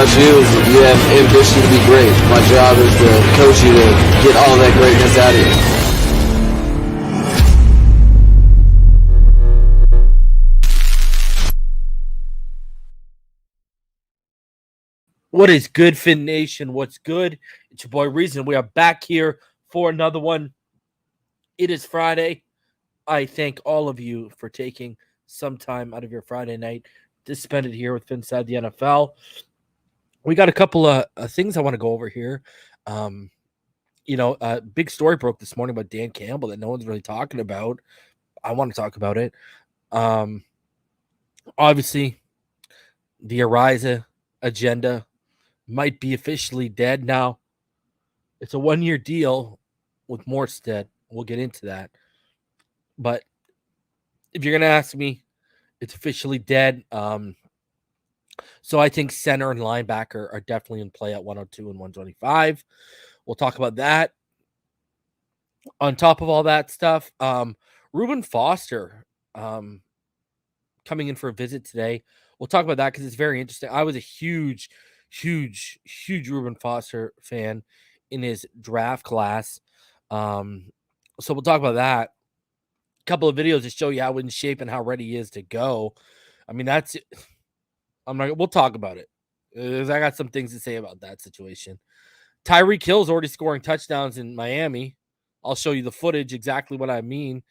about you is that you have ambition to be great. My job is to coach you to get all that greatness out of you. What is good, Fin Nation? What's good? It's your boy Reason. We are back here for another one. It is Friday. I thank all of you for taking some time out of your Friday night to spend it here with Finside the NFL. We got a couple of things I want to go over here. Big story broke this morning about Dan Campbell that no one's really talking about. I want to talk about it. Obviously, the Ariza agenda might be officially dead now. It's a 1-year deal with Morstead. We'll get into that. But if you're going to ask me, it's officially dead. So I think center and linebacker are definitely in play at 102 and 125. We'll talk about that. On top of all that stuff, Reuben Foster coming in for a visit today. We'll talk about that because it's very interesting. I was a huge Reuben Foster fan in his draft class. So we'll talk about that. A couple of videos to show you how in shape and how ready he is to go. I mean, that's it. We'll talk about it. I got some things to say about that situation. Tyreek Hill's already scoring touchdowns in Miami. I'll show you the footage, exactly what I mean.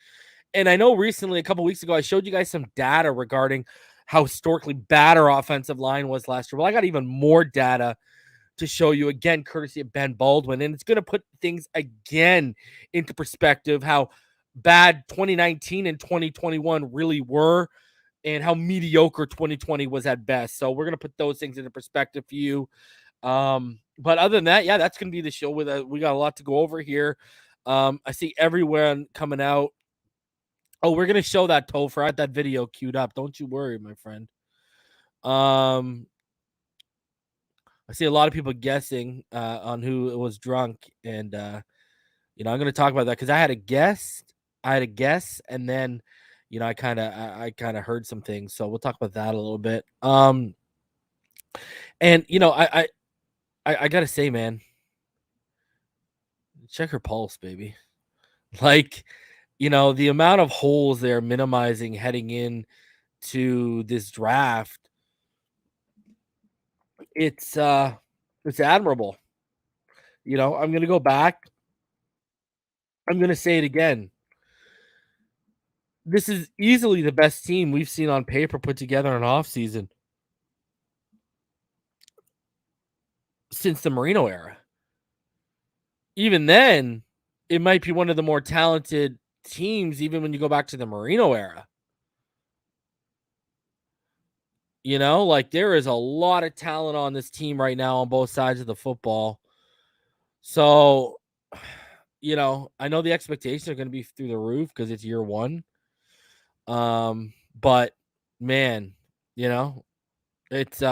And I know recently, a couple weeks ago, I showed you guys some data regarding how historically bad our offensive line was last year. Well, I got even more data to show you, again, courtesy of Ben Baldwin. And it's going to put things again into perspective, how bad 2019 and 2021 really were and how mediocre 2020 was at best. So we're going to put those things into perspective for you. But other than that, yeah, that's going to be the show. We got a lot to go over here. I see everyone coming out. Oh, we're going to show that, Topher. I had that video queued up. Don't you worry, my friend. I see a lot of people guessing on who was drunk. And, I'm going to talk about that because I had a guess, and then, I kind of heard some things. So we'll talk about that a little bit. And, I got to say, man, check her pulse, baby. Like, the amount of holes they're minimizing heading in to this draft, it's admirable. I'm going to go back. I'm going to say it again. This is easily the best team we've seen on paper put together in off season since the Marino era. Even then, it might be one of the more talented teams, even when you go back to the Marino era. There is a lot of talent on this team right now on both sides of the football. So, I know the expectations are going to be through the roof because it's year one. But man, it's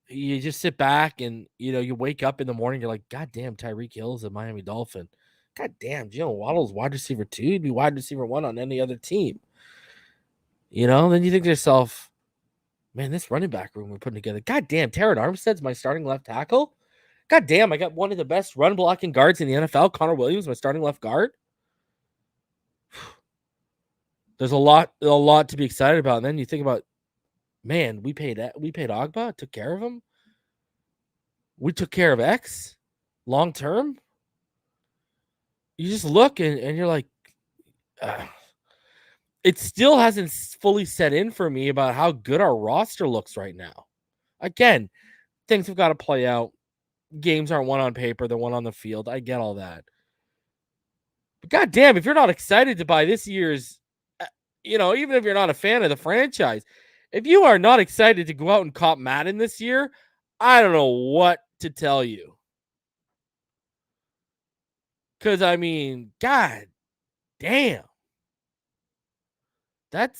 you just sit back and you wake up in the morning, you're like, God damn, Tyreek Hill is a Miami Dolphin. God damn, Waddle's wide receiver 2, he'd be wide receiver 1 on any other team. Then you think to yourself, man, this running back room we're putting together. God damn, Taron Armstead's my starting left tackle. God damn, I got one of the best run blocking guards in the NFL. Connor Williams, my starting left guard. There's a lot to be excited about. And then you think about, man, we paid Ogba, took care of him. We took care of X long term. You just look and you're like, it still hasn't fully set in for me about how good our roster looks right now. Again, things have got to play out. Games aren't won on paper, they're won on the field. I get all that. But goddamn, if you're not excited to buy this year's, even if you're not a fan of the franchise, if you are not excited to go out and cop Madden this year, I don't know what to tell you. Because, I mean, God damn. That's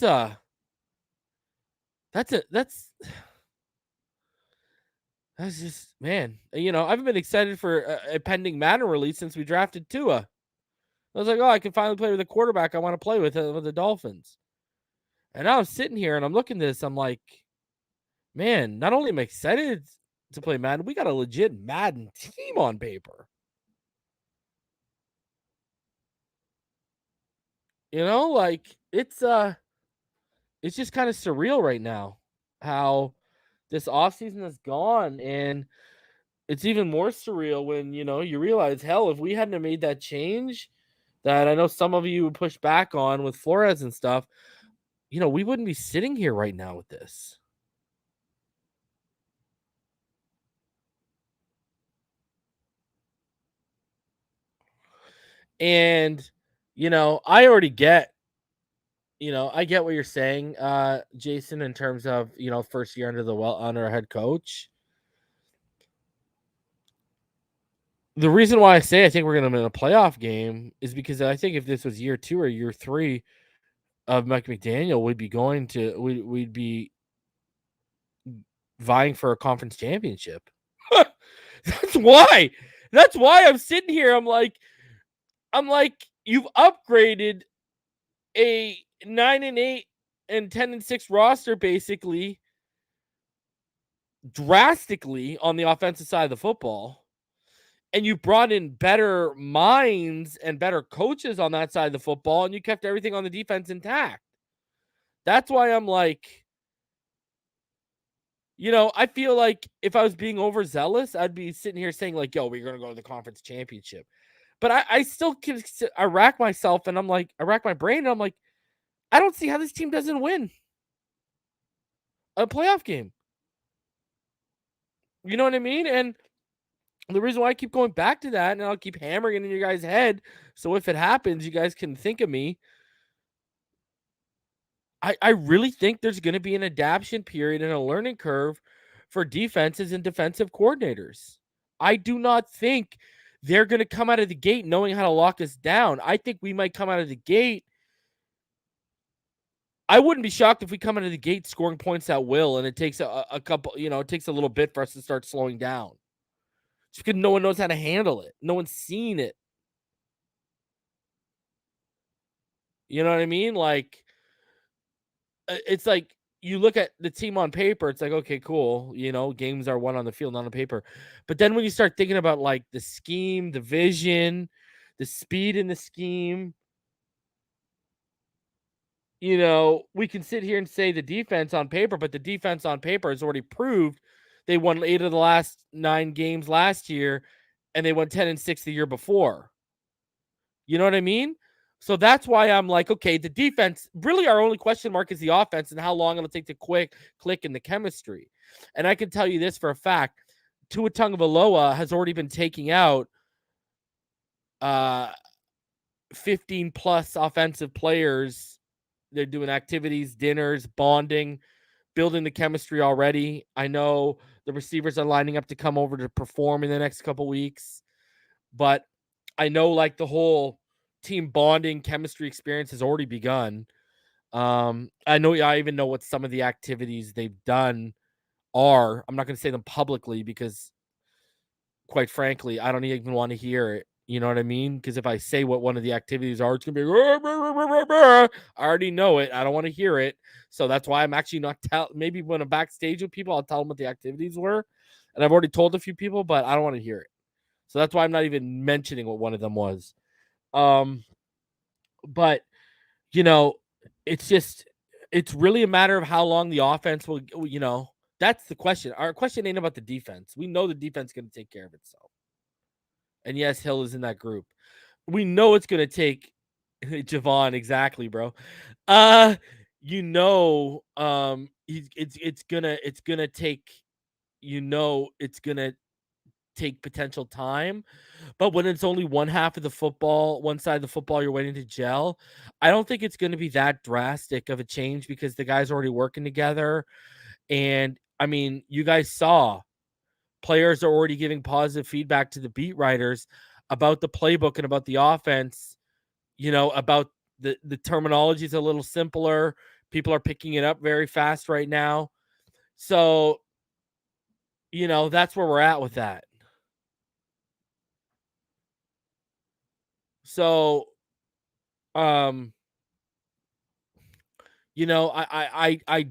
just, man. I've been excited for a pending Madden release since we drafted Tua. I was like, oh, I can finally play with a quarterback I want to play with the Dolphins. And now I'm sitting here and I'm looking at this. I'm like, man, not only am I excited to play Madden, we got a legit Madden team on paper. You know, like it's just kind of surreal right now how this offseason has gone, and it's even more surreal when, you realize, hell, if we hadn't have made that change that I know some of you pushed back on with Flores and stuff, we wouldn't be sitting here right now with this. And, I already get, I get what you're saying, Jason, in terms of, first year under a head coach. The reason why I say I think we're going to win a playoff game is because I think if this was year 2 or year 3 of Mike McDaniel, we'd be vying for a conference championship. That's why. That's why I'm sitting here. I'm like, you've upgraded a 9-8 and 10-6 roster basically drastically on the offensive side of the football. And you brought in better minds and better coaches on that side of the football, and you kept everything on the defense intact. That's why I'm like, I feel like if I was being overzealous, I'd be sitting here saying like, yo, we're going to go to the conference championship. But I still can, I rack myself and I'm like, I rack my brain and I'm like, I don't see how this team doesn't win a playoff game. You know what I mean? And the reason why I keep going back to that, and I'll keep hammering it in your guys' head, so if it happens, you guys can think of me. I really think there's going to be an adaptation period and a learning curve for defenses and defensive coordinators. I do not think they're going to come out of the gate knowing how to lock us down. I think we might come out of the gate. I wouldn't be shocked if we come out of the gate scoring points at will, and it takes a couple, it takes a little bit for us to start slowing down. Just because no one knows how to handle it. No one's seen it. You know what I mean? Like, it's like you look at the team on paper, it's like, okay, cool. Games are won on the field, not on paper. But then when you start thinking about like the scheme, the vision, the speed in the scheme, we can sit here and say the defense on paper, but the defense on paper has already proved they won 8 of the last 9 games last year, and they won 10-6 the year before. You know what I mean? So that's why I'm like, okay, the defense, really our only question mark is the offense and how long it'll take to click in the chemistry. And I can tell you this for a fact. Tua Tagovailoa has already been taking out 15 plus offensive players. They're doing activities, dinners, bonding, building the chemistry already. I know the receivers are lining up to come over to perform in the next couple weeks, but I know like the whole team bonding chemistry experience has already begun. I even know what some of the activities they've done are. I'm not going to say them publicly because, quite frankly, I don't even want to hear it. You know what I mean? Because if I say what one of the activities are, it's going to be, I already know it. I don't want to hear it. So that's why I'm actually not maybe when I'm backstage with people, I'll tell them what the activities were. And I've already told a few people, but I don't want to hear it. So that's why I'm not even mentioning what one of them was. But it's really a matter of how long the offense will, that's the question. Our question ain't about the defense. We know the defense is going to take care of itself. And yes, Hill is in that group. We know it's going to take Javon, exactly, bro. It's gonna take, it's gonna take potential time. But when it's only one half of the football, one side of the football you're waiting to gel, I don't think it's going to be that drastic of a change because the guys are already working together. And I mean, you guys saw players are already giving positive feedback to the beat writers about the playbook and about the offense, about the terminology is a little simpler. People are picking it up very fast right now. So, that's where we're at with that. So, I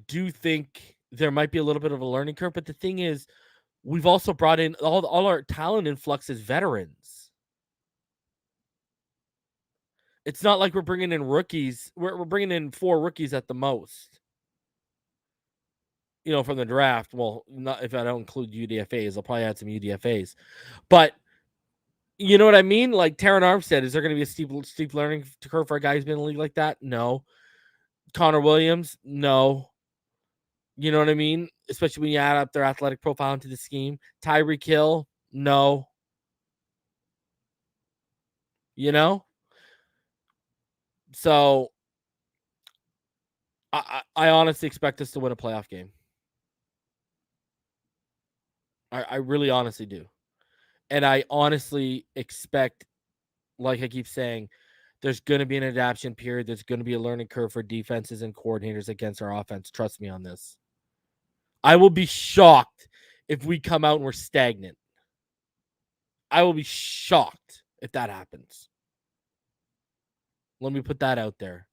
do think there might be a little bit of a learning curve. But the thing is, we've also brought in all our talent influx as veterans. It's not like we're bringing in rookies. We're bringing in 4 rookies at the most. From the draft. Well, not if I don't include UDFAs. I'll probably add some UDFAs. But you know what I mean? Like Taron Armstead, is there going to be a steep learning curve for a guy who's been in the league like that? No. Connor Williams? No. You know what I mean? Especially when you add up their athletic profile into the scheme. Tyreek Hill? No. So I honestly expect us to win a playoff game. I really honestly do. And I honestly expect, like I keep saying, there's going to be an adaptation period. There's going to be a learning curve for defenses and coordinators against our offense. Trust me on this. I will be shocked if we come out and we're stagnant. I will be shocked if that happens. Let me put that out there.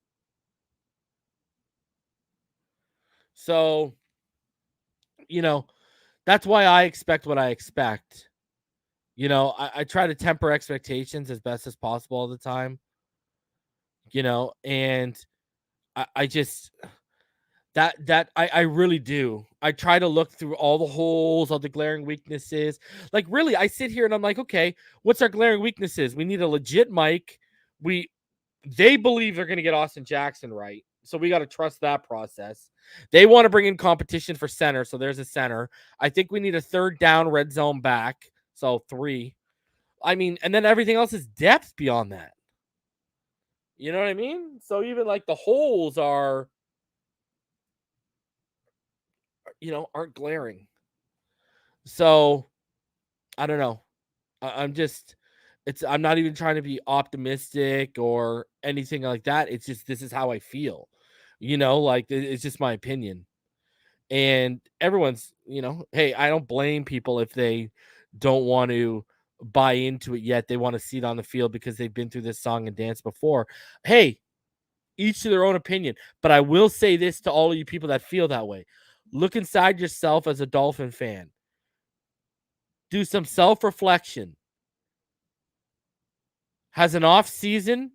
So, that's why I expect what I expect. I try to temper expectations as best as possible all the time. And I just I really do. I try to look through all the holes, all the glaring weaknesses. Like really, I sit here and I'm like, okay, what's our glaring weaknesses? We need a legit mic. They believe they're going to get Austin Jackson right. So we got to trust that process. They want to bring in competition for center. So there's a center. I think we need a third down red zone back. So 3. I mean, and then everything else is depth beyond that. You know what I mean? So even like the holes are, aren't glaring. So I don't know. I'm not even trying to be optimistic or anything like that. It's just, this is how I feel, like it's just my opinion. And everyone's, hey, I don't blame people if they don't want to buy into it yet. They want to see it on the field because they've been through this song and dance before. Hey, each to their own opinion. But I will say this to all of you people that feel that way. Look inside yourself as a Dolphin fan. Do some self-reflection. Has an off season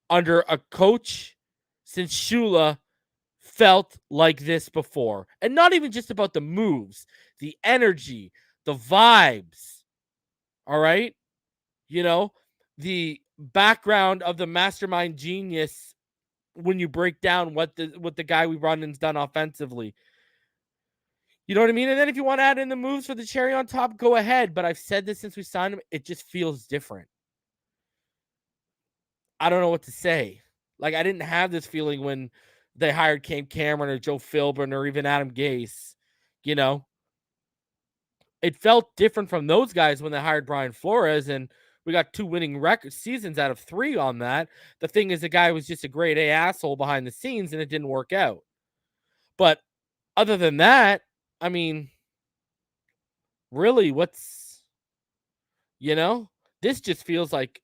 under a coach since Shula felt like this before? And not even just about the moves, the energy, the vibes. All right? The background of the mastermind genius when you break down what the guy we run in's done offensively. You know what I mean? And then if you want to add in the moves for the cherry on top, go ahead. But I've said this since we signed him. It just feels different. I don't know what to say. Like, I didn't have this feeling when they hired Cam Cameron or Joe Philbin or even Adam Gase. It felt different from those guys when they hired Brian Flores, and we got 2 winning record seasons out of 3 on that. The thing is, the guy was just a grade A asshole behind the scenes, and it didn't work out. But other than that, I mean, really, this just feels like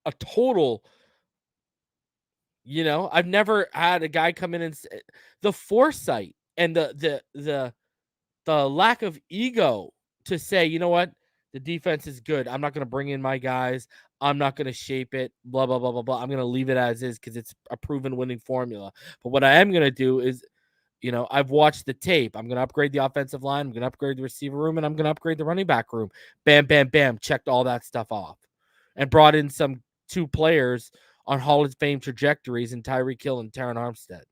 a total, I've never had a guy come in and say, the foresight and the lack of ego to say, you know what, the defense is good. I'm not going to bring in my guys. I'm not going to shape it, blah, blah, blah, blah, blah. I'm going to leave it as is because it's a proven winning formula. But what I am going to do is, I've watched the tape. I'm going to upgrade the offensive line. I'm going to upgrade the receiver room, and I'm going to upgrade the running back room. Bam, bam, bam. Checked all that stuff off and brought in some 2 players on Hall of Fame trajectories in Tyreek Hill and Taron Armstead.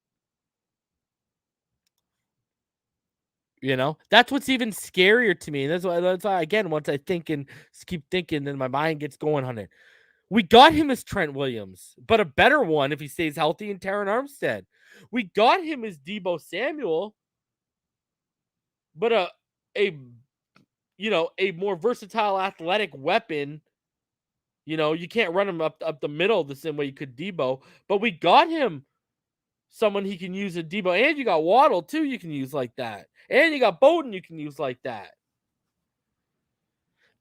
That's what's even scarier to me. That's why again, once I think and keep thinking, then my mind gets going on it. We got him as Trent Williams, but a better one if he stays healthy in Taron Armstead. We got him as Deebo Samuel, but a more versatile athletic weapon. You can't run him up the middle the same way you could Deebo, but we got him someone he can use a Deebo, and you got Waddle too you can use like that, and you got Bowden you can use like that.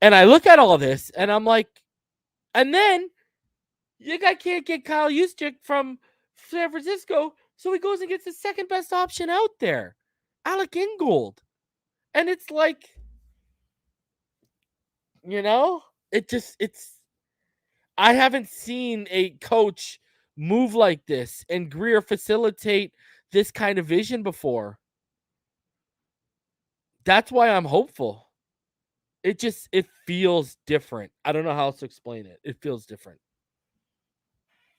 And I look at all this and I'm like, and then you guy can't get Kyle Juszczyk from San Francisco, so he goes and gets the second best option out there. Alec Ingold. And it's like, I haven't seen a coach move like this and Greer facilitate this kind of vision before. That's why I'm hopeful. It feels different. I don't know how else to explain it. It feels different.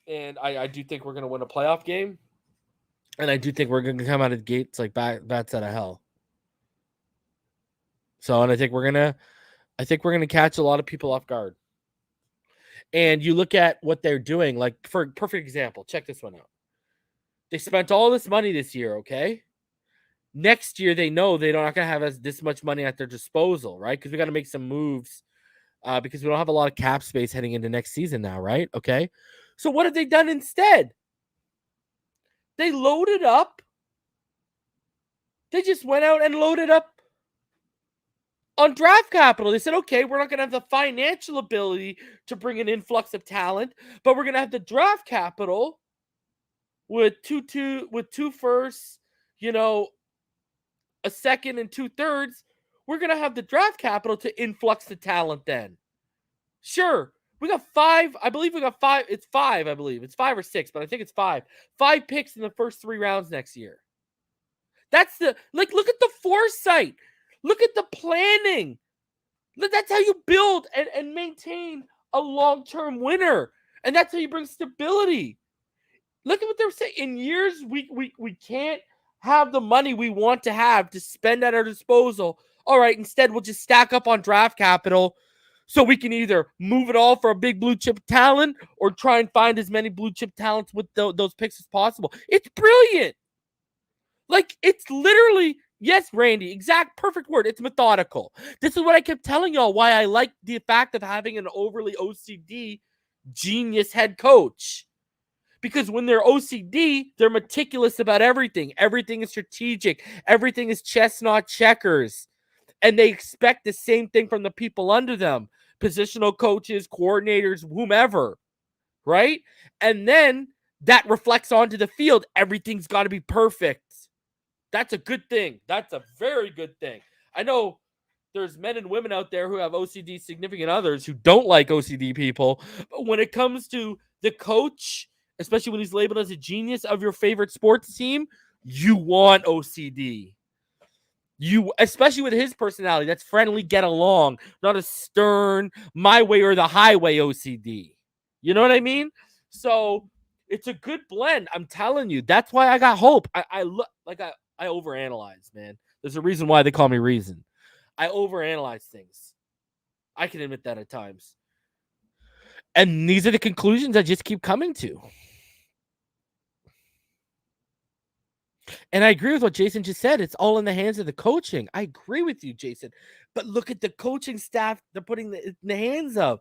And I do think we're going to win a playoff game. And I do think we're going to come out of the gates like bats out of hell. So, and I think we're going to catch a lot of people off guard. And you look at what they're doing, like for a perfect example, check this one out. They spent all this money this year, okay? Next year, they know they're not going to have this much money at their disposal, right? Because we got to make some moves because we don't have a lot of cap space heading into next season now, right? Okay. So what have they done instead? They loaded up. They just went out and loaded up on draft capital. They said, okay, we're not going to have the financial ability to bring an influx of talent, but we're going to have the draft capital with two firsts, a second and 2/3. We're going to have the draft capital to influx the talent then. Sure. We got 5. I believe we got 5. It's 5, I believe. It's 5 or 6, but I think it's 5. 5 picks in the first 3 rounds next year. That's look at the foresight. Look at the planning. That's how you build and maintain a long-term winner. And that's how you bring stability. Look at what they're saying. In years, we can't have the money we want to have to spend at our disposal. All right, instead, we'll just stack up on draft capital so we can either move it all for a big blue chip talent or try and find as many blue chip talents with those picks as possible. It's brilliant. Like, it's literally, yes, Randy, exact perfect word. It's methodical. This is what I kept telling y'all why I like the fact of having an overly OCD genius head coach. Because when they're OCD, they're meticulous about everything. Everything is strategic. Everything is chess, not checkers. And they expect the same thing from the people under them. Positional coaches, coordinators, whomever. Right? And then that reflects onto the field. Everything's got to be perfect. That's a good thing. That's a very good thing. I know there's men and women out there who have OCD significant others who don't like OCD people. But when it comes to the coach, especially when he's labeled as a genius of your favorite sports team, you want OCD. Especially with his personality, that's friendly, get along, not a stern, my way or the highway OCD. You know what I mean? So it's a good blend. I'm telling you, that's why I got hope. I overanalyze, man. There's a reason why they call me Reason. I overanalyze things. I can admit that at times. And these are the conclusions I just keep coming to. And I agree with what Jason just said. It's all in the hands of the coaching. I agree with you, Jason. But look at the coaching staff they're putting in the hands of.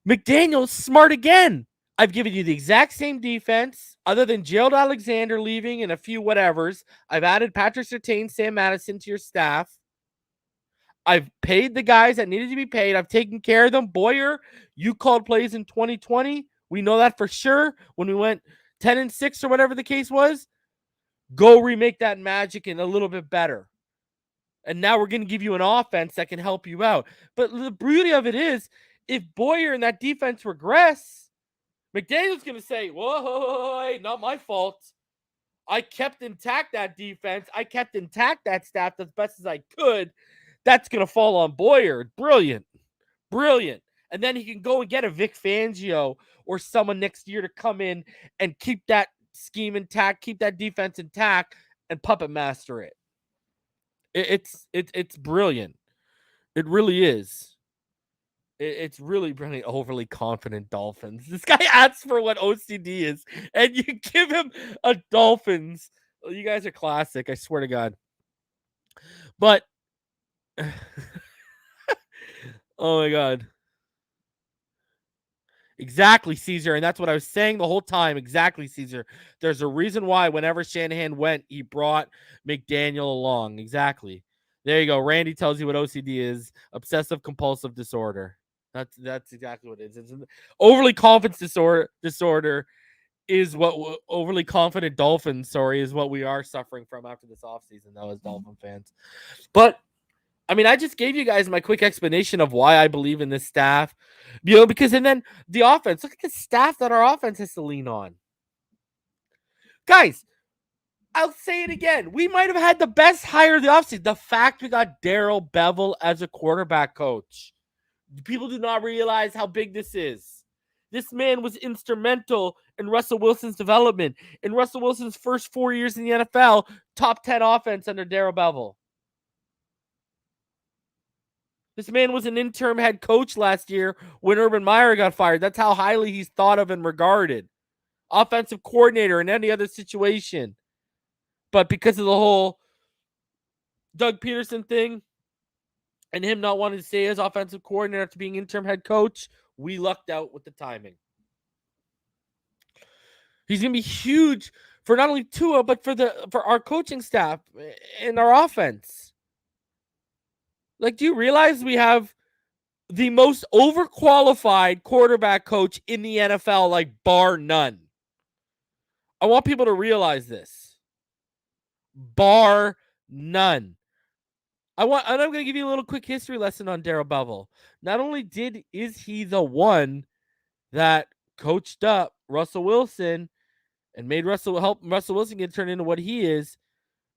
McDaniel's smart again. I've given you the exact same defense, other than Gerald Alexander leaving and a few whatevers. I've added Patrick Surtain, Sam Madison to your staff. I've paid the guys that needed to be paid. I've taken care of them. Boyer, you called plays in 2020. We know that for sure. When we went 10-6 or whatever the case was, go remake that magic and a little bit better. And now we're going to give you an offense that can help you out. But the beauty of it is, if Boyer and that defense regress, McDaniel's going to say, whoa, not my fault. I kept intact that defense. I kept intact that staff as best as I could. That's going to fall on Boyer. Brilliant. Brilliant. And then he can go and get a Vic Fangio or someone next year to come in and keep that scheme intact, keep that defense intact, and puppet master it. It's brilliant. It really is. It's really brilliant. Overly confident Dolphins. This guy asks for what OCD is, and you give him a Dolphins. You guys are classic. I swear to God. But oh my God. Exactly, Caesar. And that's what I was saying the whole time. Exactly, Caesar. There's a reason why whenever Shanahan went, he brought McDaniel along. Exactly. There you go. Randy tells you what OCD is. Obsessive compulsive disorder. That's exactly what it is. It's an overly confident disorder is what overly confident Dolphins, is what we are suffering from after this offseason, though, as Dolphin fans. But I mean, I just gave you guys my quick explanation of why I believe in this staff, because and then the offense. Look at the staff that our offense has to lean on, guys. I'll say it again. We might have had the best hire of the offseason. The fact we got Darrell Bevell as a quarterback coach. People do not realize how big this is. This man was instrumental in Russell Wilson's development. In Russell Wilson's first 4 years in the NFL, top 10 offense under Darrell Bevell. This man was an interim head coach last year when Urban Meyer got fired. That's how highly he's thought of and regarded. Offensive coordinator in any other situation. But because of the whole Doug Peterson thing and him not wanting to stay as offensive coordinator after being interim head coach, we lucked out with the timing. He's going to be huge for not only Tua, but for our coaching staff and our offense. Like, do you realize we have the most overqualified quarterback coach in the NFL, like bar none? I want people to realize this. Bar none. I'm going to give you a little quick history lesson on Darrell Bevell. Not only is he the one that coached up Russell Wilson and help Russell Wilson get turned into what he is.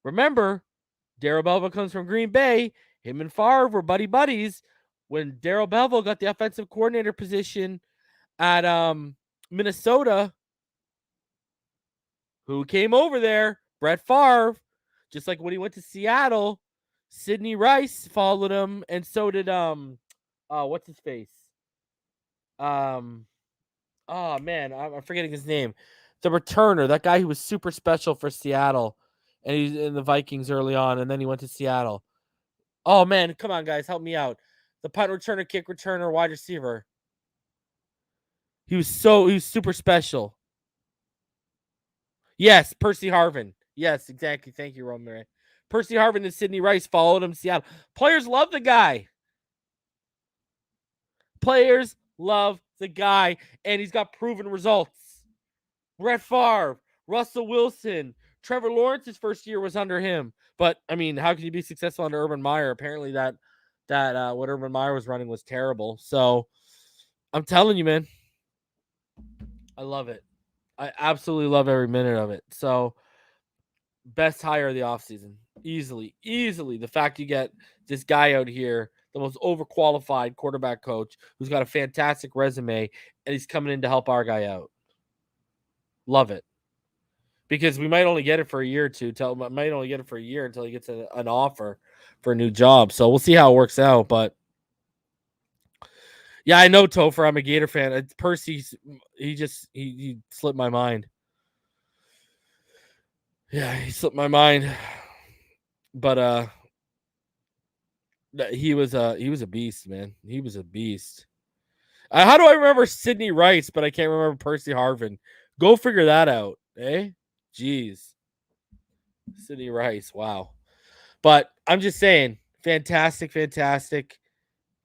Remember, Darrell Bevell comes from Green Bay. Him and Favre were buddies. When Darrell Bevell got the offensive coordinator position at Minnesota, who came over there? Brett Favre. Just like when he went to Seattle, Sidney Rice followed him, and so did what's his face? Oh man, I'm forgetting his name. The returner, that guy who was super special for Seattle, and he's in the Vikings early on, and then he went to Seattle. Oh man, come on guys, help me out. The punt returner, kick returner, wide receiver. He was super special. Yes, Percy Harvin. Yes, exactly. Thank you, Roman. Percy Harvin and Sidney Rice followed him to Seattle. Players love the guy. Players love the guy, and he's got proven results. Brett Favre, Russell Wilson, Trevor Lawrence's first year was under him. But, I mean, how can you be successful under Urban Meyer? Apparently that what Urban Meyer was running was terrible. So, I'm telling you, man, I love it. I absolutely love every minute of it. So, best hire of the offseason. Easily. The fact you get this guy out here, the most overqualified quarterback coach who's got a fantastic resume, and he's coming in to help our guy out. Love it. Because we might only get it for a year or two. Might only get it for a year until he gets an offer for a new job. So we'll see how it works out. But yeah, I know, Topher. I'm a Gator fan. Percy, he slipped my mind. Yeah, he slipped my mind. But he was a beast, man. He was a beast. How do I remember Sidney Rice, but I can't remember Percy Harvin? Go figure that out, eh? Jeez. Sidney Rice, wow. But I'm just saying, fantastic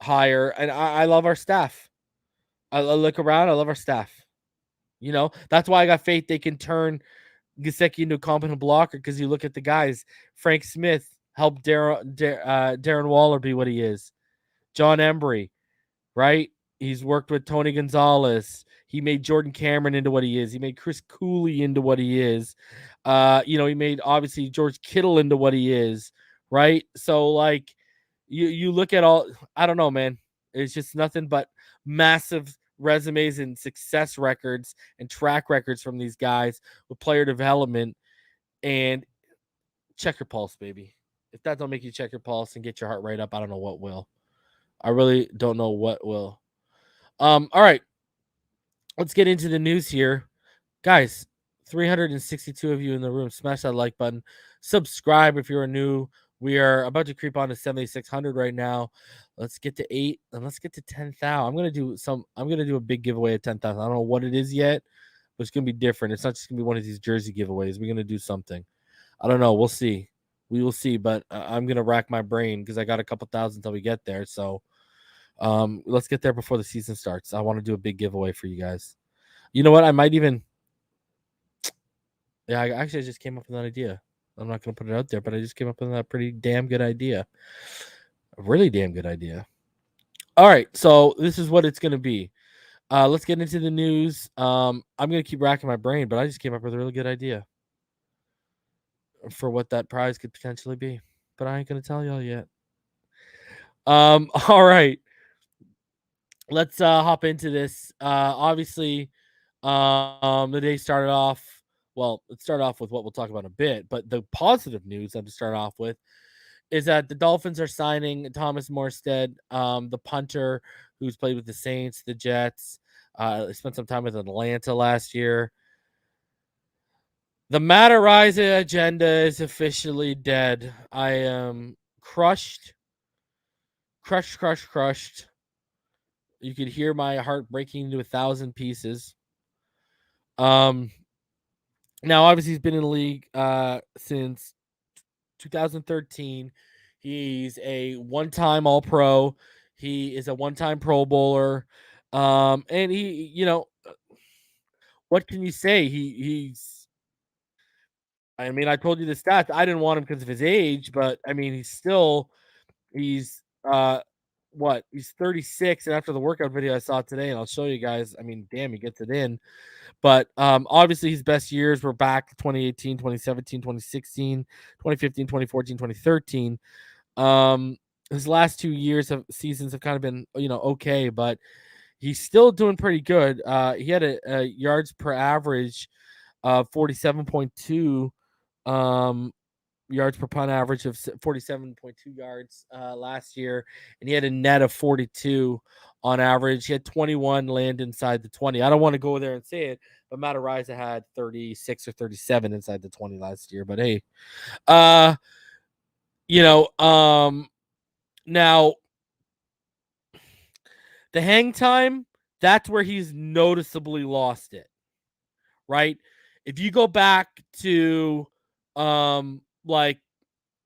hire. And I love our staff. I look around, I love our staff. You know, that's why I got faith they can turn Gesicki into a competent blocker, because you look at the guys. Frank Smith helped Darren Waller be what he is. John Embry, right? He's worked with Tony Gonzalez. He made Jordan Cameron into what he is. He made Chris Cooley into what he is. He made, obviously, George Kittle into what he is, right? So, like, you look at all, I don't know, man. It's just nothing but massive resumes and success records and track records from these guys with player development. And check your pulse, baby. If that don't make you check your pulse and get your heart right up, I don't know what will. I really don't know what will. All right. Let's get into the news here. Guys, 362 of you in the room. Smash that like button. Subscribe if you're new. We are about to creep on to 7,600 right now. Let's get to 8 and let's get to 10,000. I'm gonna do a big giveaway at 10,000. I don't know what it is yet, but it's gonna be different. It's not just gonna be one of these jersey giveaways. We're gonna do something. I don't know. We'll see. We will see. But I'm gonna rack my brain because I got a couple thousand until we get there. So let's get there before the season starts. I want to do a big giveaway for you guys. You know what? I might even Yeah, I just came up with an idea. I'm not going to put it out there, but I just came up with a pretty damn good idea. A really damn good idea. All right, so this is what it's going to be. Let's get into the news. I'm going to keep racking my brain, but I just came up with a really good idea for what that prize could potentially be. But I ain't going to tell y'all yet. All right. Let's hop into this. Obviously, the day started off. Well, let's start off with what we'll talk about in a bit. But the positive news I'm to start off with is that the Dolphins are signing Thomas Morstead, the punter who's played with the Saints, the Jets. Spent some time with Atlanta last year. The Matt Araiza agenda is officially dead. I am crushed. Crushed. You could hear my heart breaking into 1,000 pieces. Now obviously he's been in the league since 2013. He's a one-time All-Pro. He is a one-time Pro Bowler. And he, what can you say? He's I mean, I told you the stats. I didn't want him because of his age, but I mean, he's what? He's 36, and after the workout video I saw today, and I'll show you guys, I mean, damn, he gets it in. But obviously his best years were back to 2018, 2017, 2016, 2015, 2014, 2013. His last 2 years of seasons have kind of been, okay, but he's still doing pretty good. He had a yards per average of 47.2, yards per punt average of 47.2 yards last year, and he had a net of 42 on average. He had 21 land inside the 20. I don't want to go there and say it, but Matt Araiza had 36 or 37 inside the 20 last year. But hey, now the hang time, that's where he's noticeably lost it, right? If you go back to like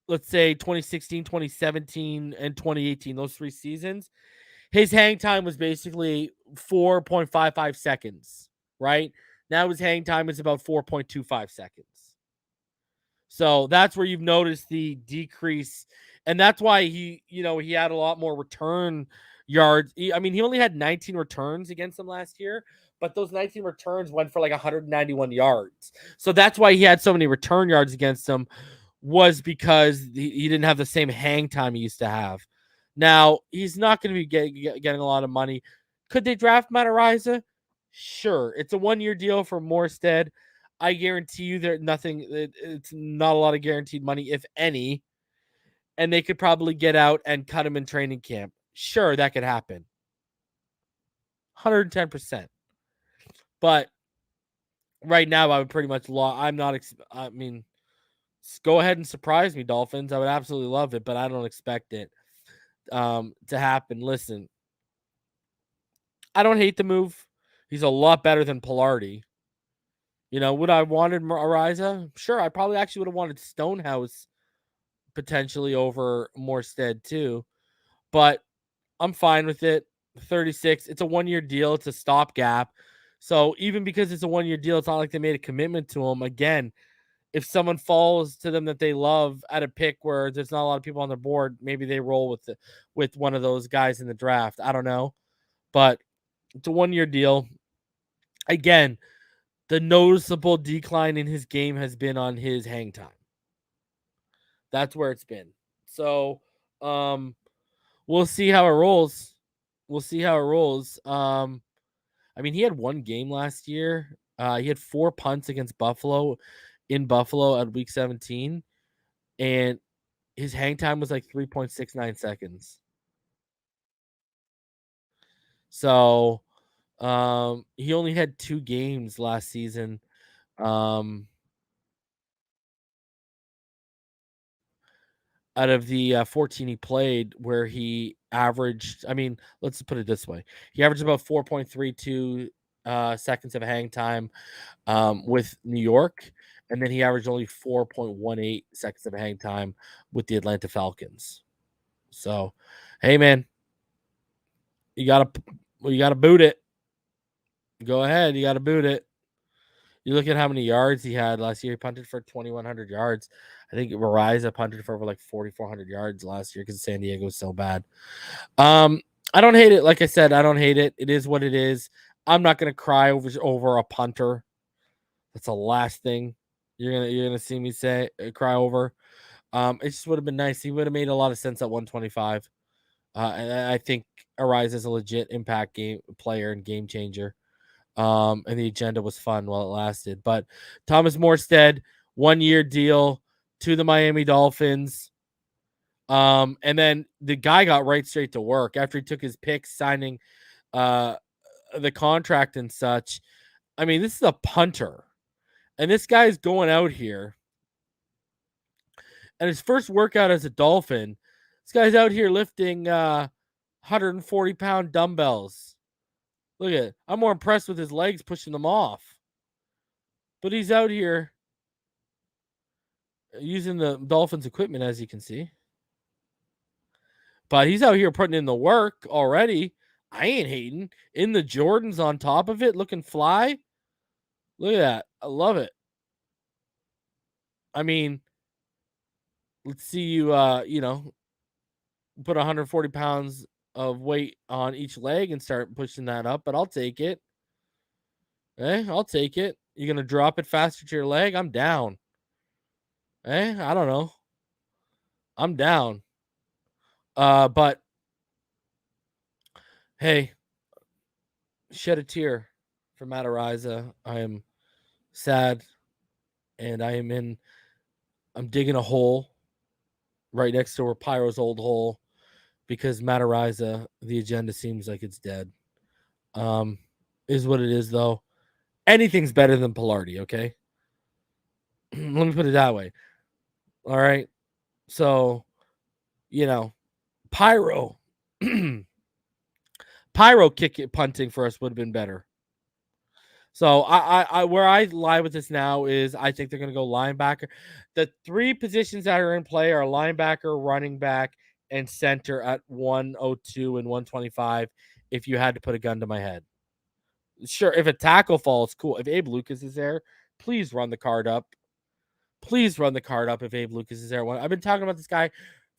let's say 2016, 2017, and 2018, those 3 seasons, his hang time was basically 4.55 seconds, right? Now his hang time is about 4.25 seconds. So that's where you've noticed the decrease. And that's why he had a lot more return yards. I mean, he only had 19 returns against them last year, but those 19 returns went for like 191 yards. So that's why he had so many return yards against them, was because he didn't have the same hang time he used to have. Now, he's not going to be getting a lot of money. Could they draft Matt Araiza? Sure. It's a 1-year deal for Morstead. I guarantee you it's not a lot of guaranteed money, if any. And they could probably get out and cut him in training camp. Sure, that could happen. 110%. But right now, I would pretty much I mean, go ahead and surprise me, Dolphins. I would absolutely love it, but I don't expect it to happen. Listen, I don't hate the move. He's a lot better than Pilardi. Would I wanted Araiza? Sure, I probably actually would have wanted Stonehouse potentially over Morstead too, but I'm fine with it. 36. It's a 1-year deal. It's a stopgap. So even because it's a 1-year deal, it's not like they made a commitment to him. Again, if someone falls to them that they love at a pick where there's not a lot of people on their board, maybe they roll with one of those guys in the draft. I don't know, but it's a 1-year deal. Again, the noticeable decline in his game has been on his hang time. That's where it's been. So, we'll see how it rolls. I mean, he had 1 game last year. He had 4 punts against Buffalo in Buffalo at week 17, and his hang time was like 3.69 seconds. So, he only had 2 games last season. Out of the 14 he played, where he averaged, I mean, let's put it this way. He averaged about 4.32 seconds of hang time with New York, and then he averaged only 4.18 seconds of hang time with the Atlanta Falcons. So, hey man, you gotta boot it. Go ahead, you gotta boot it. You look at how many yards he had last year. He punted for 2,100 yards. I think Ariza punted for over like 4,400 yards last year because San Diego was so bad. I don't hate it. Like I said, I don't hate it. It is what it is. I'm not gonna cry over a punter. That's the last thing you're gonna see me say cry over. It just would have been nice. He would have made a lot of sense at 125. And I think Ariza is a legit impact game player and game changer. And the agenda was fun while it lasted. But Thomas Morstead, 1-year deal to the Miami Dolphins. And then the guy got right straight to work after he took his picks, signing the contract and such. I mean, this is a punter. And this guy's going out here. And his first workout as a Dolphin, this guy's out here lifting 140-pound dumbbells. Look at it. I'm more impressed with his legs pushing them off. But he's out here using the Dolphins equipment, as you can see. But he's out here putting in the work already. I ain't hating. In the Jordans on top of it, looking fly. Look at that. I love it. I mean, let's see you, put 140 pounds of weight on each leg and start pushing that up, but I'll take it. I'll take it. You're going to drop it faster to your leg? I'm down. I don't know. I'm down. But hey, shed a tear for Matt Ariza. I am sad, and I'm digging a hole right next to where Pyro's old hole because Matt Ariza, the agenda seems like it's dead. Is what it is, though. Anything's better than Pilardi, okay? Let me put it that way. All right. So, Pyro punting for us would have been better. So I where I lie with this now is I think they're going to go linebacker. The 3 positions that are in play are linebacker, running back, and center at 102 and 125 if you had to put a gun to my head. Sure, if a tackle falls, cool. If Abe Lucas is there, please run the card up. Please run the card up if Abe Lucas is there. I've been talking about this guy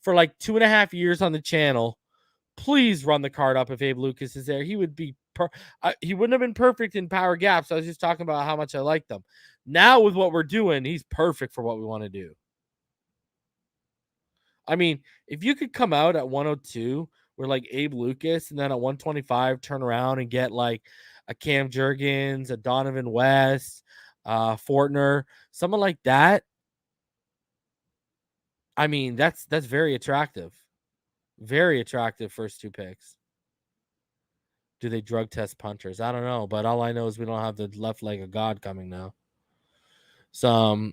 for like 2.5 years on the channel. Please run the card up if Abe Lucas is there. He would be he wouldn't have been perfect in power gaps. I was just talking about how much I like them. Now with what we're doing, he's perfect for what we want to do. I mean, if you could come out at 102 with like Abe Lucas and then at 125 turn around and get like a Cam Jurgens, a Donovan West, Fortner, someone like that. I mean, that's very attractive. Very attractive first 2 picks. Do they drug test punters? I don't know, but all I know is we don't have the left leg of God coming now. So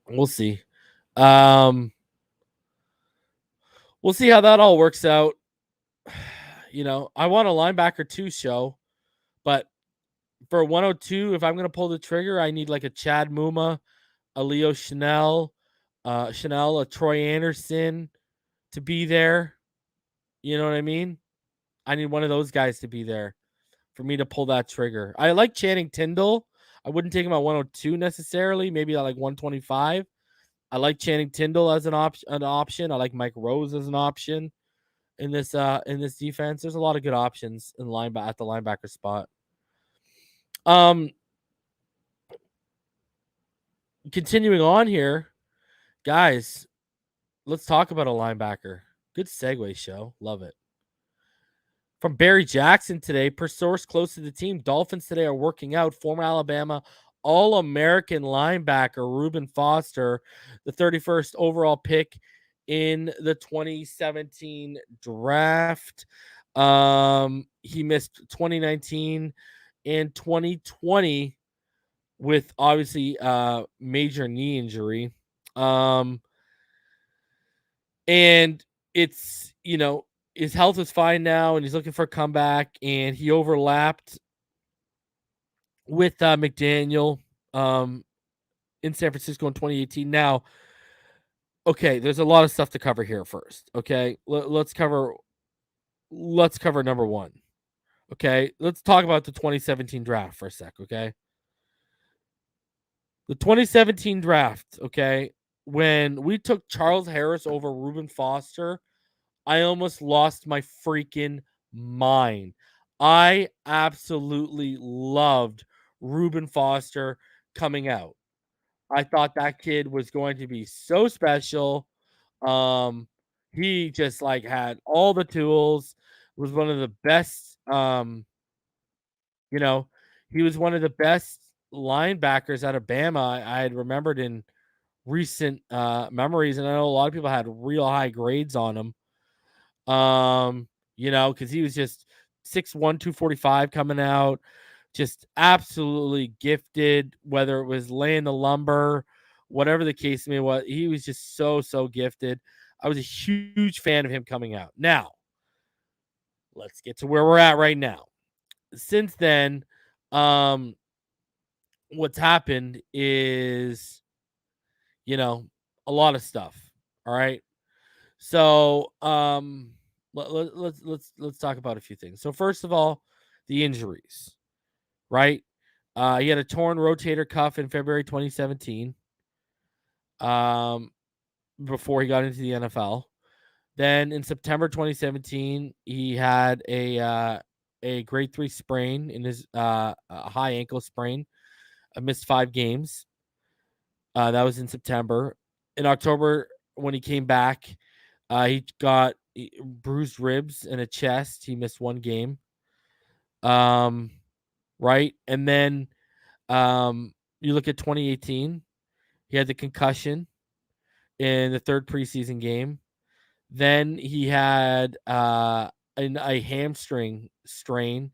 we'll see. We'll see how that all works out. I want a linebacker 2 show, but for 102, if I'm going to pull the trigger, I need like a Chad Muma, a Leo Chanel, a Troy Anderson to be there. You know what I mean? I need one of those guys to be there for me to pull that trigger. I like Channing Tindall. I wouldn't take him at 102 necessarily, maybe at like 125. I like Channing Tindall as an option. I like Mike Rose as an option in this defense. There's a lot of good options in at the linebacker spot. Continuing on here, guys, let's talk about a linebacker. Good segue show. Love it. From Barry Jackson today, per source close to the team, Dolphins today are working out former Alabama All-American linebacker Reuben Foster, the 31st overall pick in the 2017 draft. He missed 2019 and 2020 with obviously major knee injury. And it's, his health is fine now, and he's looking for a comeback. And he overlapped with McDaniel in San Francisco in 2018. Now, okay, there's a lot of stuff to cover here first. Okay, let's cover number 1. Okay, let's talk about the 2017 draft for a sec. Okay, The 2017 draft, okay, when we took Charles Harris over Reuben Foster, I almost lost my freaking mind. I absolutely loved Reuben Foster coming out. I thought that kid was going to be so special. Um, he just like had all the tools, was one of the best, you know, he was one of the best linebackers out of Bama I had remembered in recent memories, and I know a lot of people had real high grades on him. Because he was just 6'1", 245 coming out, just absolutely gifted, whether it was laying the lumber, whatever the case may was, he was just so gifted. I was a huge fan of him coming out. Now, let's get to where we're at right now. Since then, what's happened is, a lot of stuff. All right. So, let's talk about a few things. So, first of all, the injuries, right? He had a torn rotator cuff in February 2017. Before he got into the NFL. Then in September 2017, he had a grade 3 sprain in his high ankle sprain. I missed 5 games. That was in September. In October, when he came back, he got bruised ribs and a chest. He missed 1 game. Right, and then you look at 2018. He had the concussion in the 3rd preseason game. Then he had a hamstring strain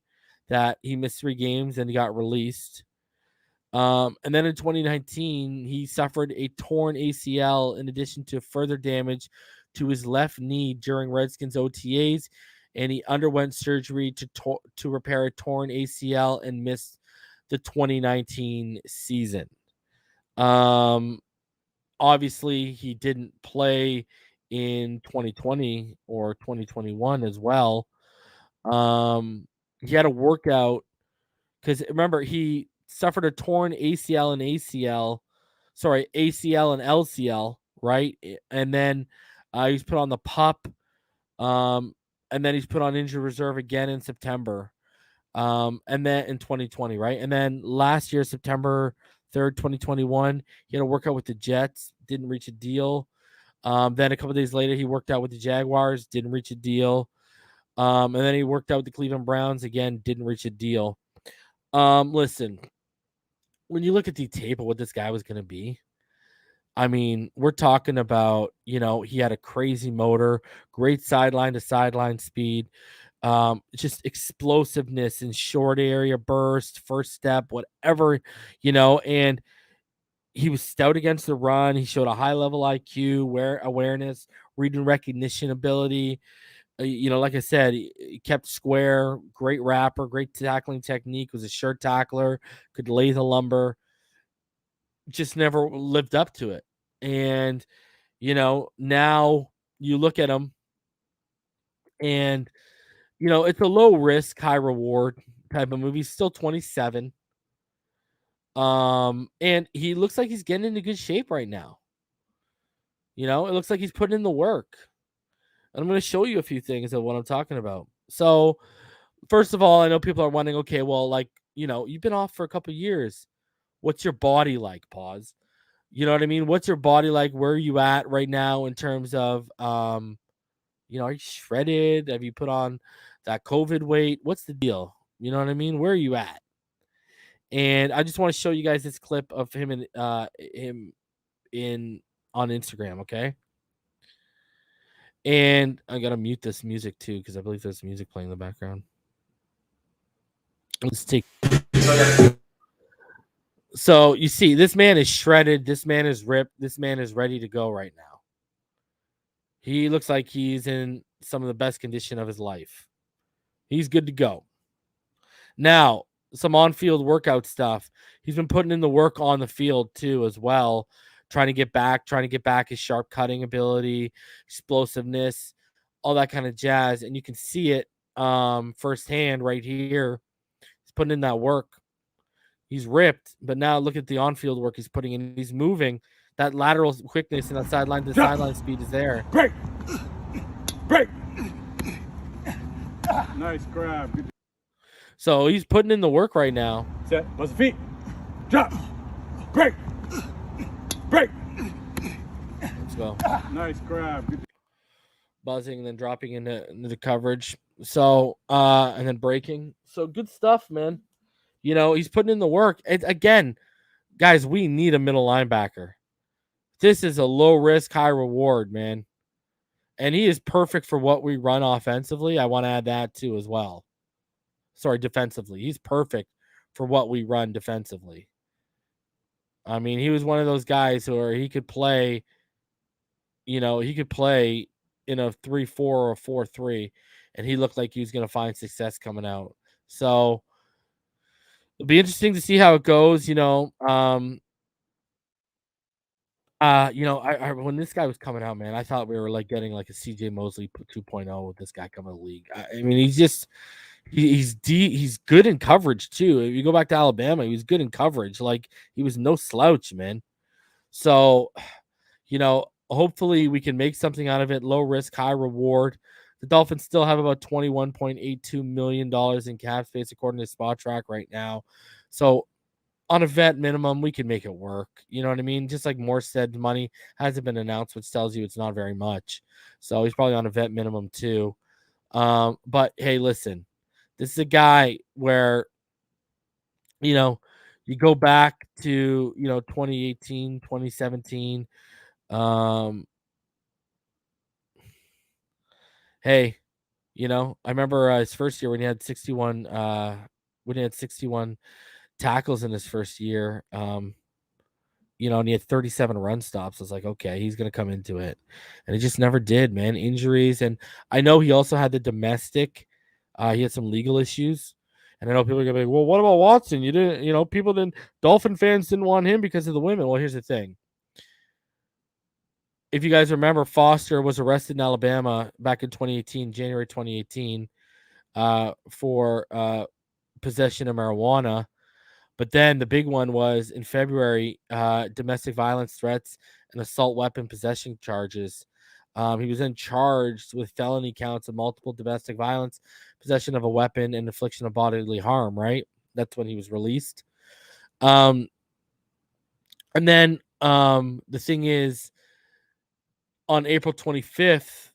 that he missed 3 games and he got released. And then in 2019, he suffered a torn ACL in addition to further damage to his left knee during Redskins OTAs, and he underwent surgery to repair a torn ACL and missed the 2019 season. Obviously, he didn't play in 2020 or 2021 as well. He had a workout because remember he suffered a torn ACL and LCL, right? And then he's put on the PUP, and then he's put on injured reserve again in September, and then in 2020, right? And then last year, September 3rd, 2021, he had a workout with the Jets, didn't reach a deal. Then a couple days later, he worked out with the Jaguars, didn't reach a deal. And then he worked out with the Cleveland Browns again, didn't reach a deal. Listen, when you look at the tape of what this guy was going to be, I mean, we're talking about, he had a crazy motor, great sideline to sideline speed, just explosiveness in short area burst, first step, whatever, and he was stout against the run. He showed a high level IQ, awareness, reading recognition ability. Like I said, he kept square, great rapper, great tackling technique, was a sure tackler, could lay the lumber, just never lived up to it. And, now you look at him and, it's a low risk, high reward type of movie. He's still 27. And he looks like he's getting into good shape right now. It looks like he's putting in the work. And I'm going to show you a few things of what I'm talking about. So, first of all, I know people are wondering, okay, well, you've been off for a couple years. What's your body like? Pause. You know what I mean? What's your body like? Where are you at right now in terms of, are you shredded? Have you put on that COVID weight? What's the deal? You know what I mean? Where are you at? And I just want to show you guys this clip of him on Instagram, okay? And I gotta mute this music too because I believe there's music playing in the background. Let's take. So you see, this man is shredded. This man is ripped. This man is ready to go right now. He looks like he's in some of the best condition of his life. He's good to go. Now, some on-field workout stuff. He's been putting in the work on the field too, as well, trying to get back his sharp cutting ability, explosiveness, all that kind of jazz. And you can see it firsthand right here. He's putting in that work. He's ripped, but now look at the on-field work he's putting in. He's moving. That lateral quickness and that sideline to sideline speed is there. Break. Break. Nice grab. Good. So he's putting in the work right now. Set. Buzz the feet. Drop. Break. Break. Let's go. Nice grab. Good. Buzzing and then dropping into the coverage. So and then breaking. So good stuff, man. You know, he's putting in the work. Again, guys, we need a middle linebacker. This is a low risk, high reward, man. And he is perfect for what we run offensively. I want to add that too as well. Sorry, defensively. He's perfect for what we run defensively. I mean, he was one of those guys where he could play, you know, he could play in a 3-4 or a 4-3, and he looked like he was going to find success coming out. So it'll be interesting to see how it goes, you know. I when this guy was coming out, man, I thought we were like getting like a CJ Mosley 2.0 with this guy coming to the league. I mean, he's just he's good in coverage too. If you go back to Alabama, he was good in coverage. Like he was no slouch, man. So, you know, hopefully we can make something out of it. Low risk, high reward. The Dolphins still have about $21.82 million in cap space according to Spot Track right now. So on a vet minimum, we can make it work. You know what I mean? Just like Morstead money hasn't been announced, which tells you it's not very much. So he's probably on a vet minimum too. But hey, listen, this is a guy where, you know, you go back to, 2018, 2017. Hey, I remember his first year when he had 61 tackles in his first year. And he had 37 run stops. I was like, okay, he's going to come into it. And he just never did, man. Injuries. And I know he also had the domestic. He had some legal issues. And I know people are going to be like, well, what about Watson? You didn't, Dolphin fans didn't want him because of the women. Well, here's the thing. If you guys remember, Foster was arrested in Alabama back in 2018, January 2018, for possession of marijuana. But then the big one was in February, domestic violence threats and assault weapon possession charges. He was then charged with felony counts of multiple domestic violence, possession of a weapon, and infliction of bodily harm, right? That's when he was released. And then the thing is, on April 25th,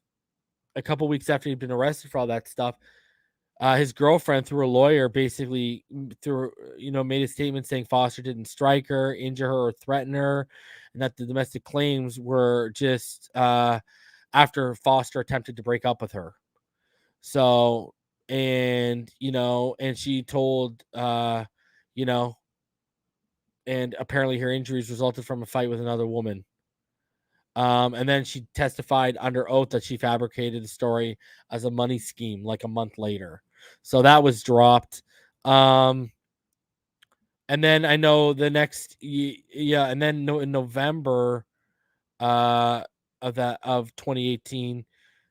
a couple weeks after he'd been arrested for all that stuff, his girlfriend, through a lawyer, basically made a statement saying Foster didn't strike her, injure her, or threaten her, and that the domestic claims were just after Foster attempted to break up with her. So, and she told, and apparently her injuries resulted from a fight with another woman. And then she testified under oath that she fabricated the story as a money scheme like a month later. So that was dropped. And then I know the next, and then in November of 2018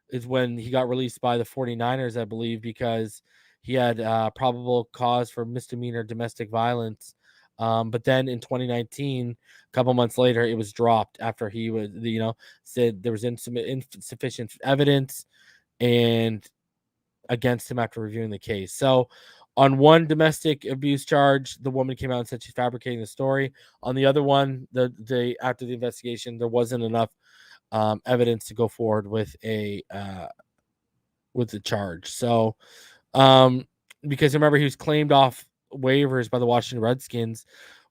is when he got released by the 49ers, I believe, because he had probable cause for misdemeanor domestic violence. But then in 2019, a couple months later, it was dropped after he was, said there was insufficient evidence and against him after reviewing the case. So on one domestic abuse charge, the woman came out and said she's fabricating the story. On the other one, the after the investigation, there wasn't enough evidence to go forward with the charge. So because remember, he was claimed off waivers by the Washington Redskins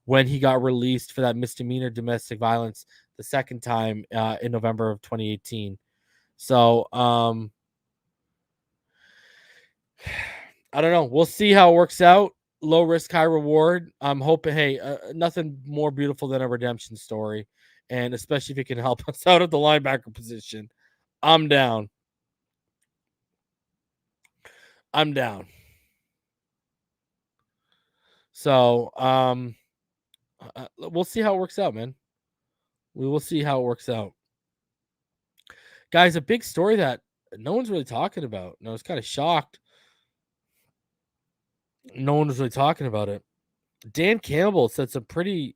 when he got released for that misdemeanor domestic violence the second time in November of 2018. So I don't know. We'll see how it works out. Low risk, high reward. I'm hoping, hey, nothing more beautiful than a redemption story. And especially if it can help us out at the linebacker position. I'm down. So, we'll see how it works out, man. We will see how it works out. Guys, a big story that no one's really talking about. And I was kind of shocked. No one was really talking about it. Dan Campbell said some pretty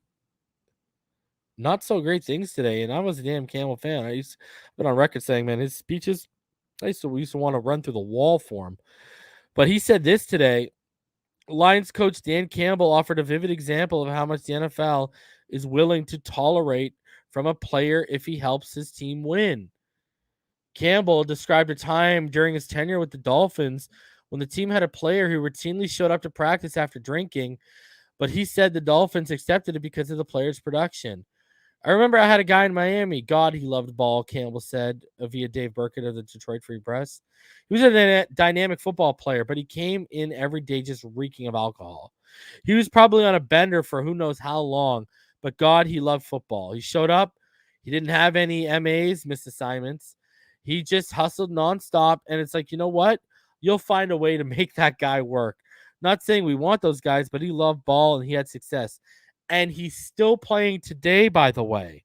not so great things today, and I was a Dan Campbell fan. Been on record saying, man, his speeches, we used to want to run through the wall for him. But he said this today. Lions coach Dan Campbell offered a vivid example of how much the NFL is willing to tolerate from a player if he helps his team win. Campbell described a time during his tenure with the Dolphins when the team had a player who routinely showed up to practice after drinking, but he said the Dolphins accepted it because of the player's production. I remember I had a guy in Miami. God, he loved ball, Campbell said via Dave Burkett of the Detroit Free Press. He was a dynamic football player, but he came in every day just reeking of alcohol. He was probably on a bender for who knows how long, but God, he loved football. He showed up. He didn't have any MAs, missed assignments. He just hustled nonstop, and it's like, you know what? You'll find a way to make that guy work. Not saying we want those guys, but he loved ball and he had success. And he's still playing today, by the way.